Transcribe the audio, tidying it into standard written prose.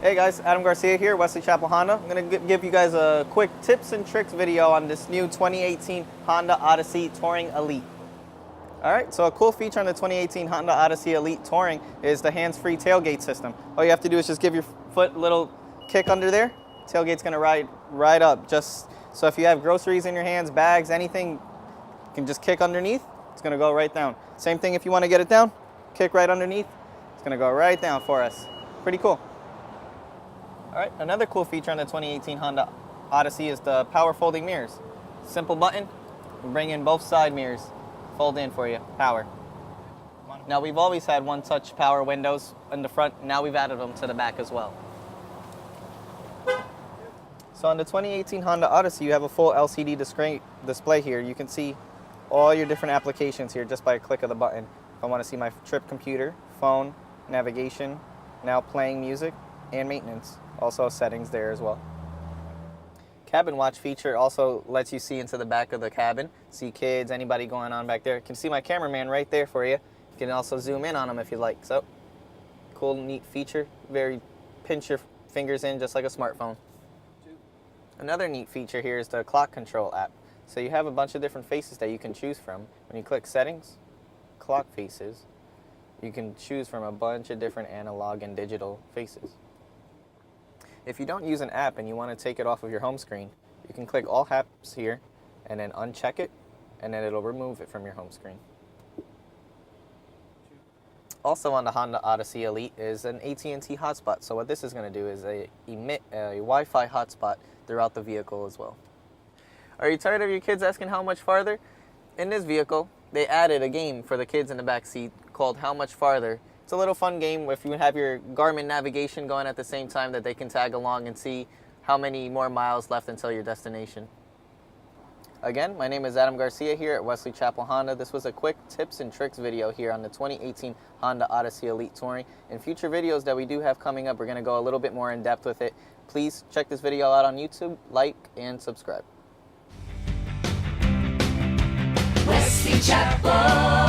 Hey guys, Adam Garcia here, Wesley Chapel Honda. I'm going to give you guys a quick tips and tricks video on this new 2018 Honda Odyssey Touring Elite. Alright, so a cool feature on the 2018 Honda Odyssey Elite Touring is the hands-free tailgate system. All you have to do is just give your foot a little kick under there. Tailgate's going to ride right up. Just so if you have groceries in your hands, bags, anything, you can just kick underneath. It's going to go right down. Same thing if you want to get it down, kick right underneath. It's going to go right down for us. Pretty cool. All right, another cool feature on the 2018 Honda Odyssey is the power folding mirrors. Simple button, bring in both side mirrors, fold in for you, power. Now we've always had one-touch power windows in the front, now we've added them to the back as well. So on the 2018 Honda Odyssey, you have a full LCD display here. You can see all your different applications here just by a click of the button. If I want to see my trip computer, phone, navigation, now playing music, and maintenance. Also settings there as well. Cabin watch feature also lets you see into the back of the cabin, see kids, anybody going on back there. You can see my cameraman right there for you. You can also zoom in on him if you like. So, cool, neat feature. Very pinch your fingers in just like a smartphone. Another neat feature here is the clock control app. So you have a bunch of different faces that you can choose from. When you click settings, clock faces, you can choose from a bunch of different analog and digital faces. If you don't use an app and you want to take it off of your home screen, you can click all apps here and then uncheck it, and then it'll remove it from your home screen. Also on the Honda Odyssey Elite is an AT&T hotspot. So what this is going to do is emit a Wi-Fi hotspot throughout the vehicle as well. Are you tired of your kids asking how much farther? In this vehicle, they added a game for the kids in the back seat called How Much Farther. It's a little fun game if you have your Garmin navigation going at the same time that they can tag along and see how many more miles left until your destination. Again, my name is Adam Garcia here at Wesley Chapel Honda. This was a quick tips and tricks video here on the 2018 Honda Odyssey Elite Touring. In future videos that we do have coming up, we're going to go a little bit more in depth with it. Please check this video out on YouTube, like, and subscribe. Wesley Chapel.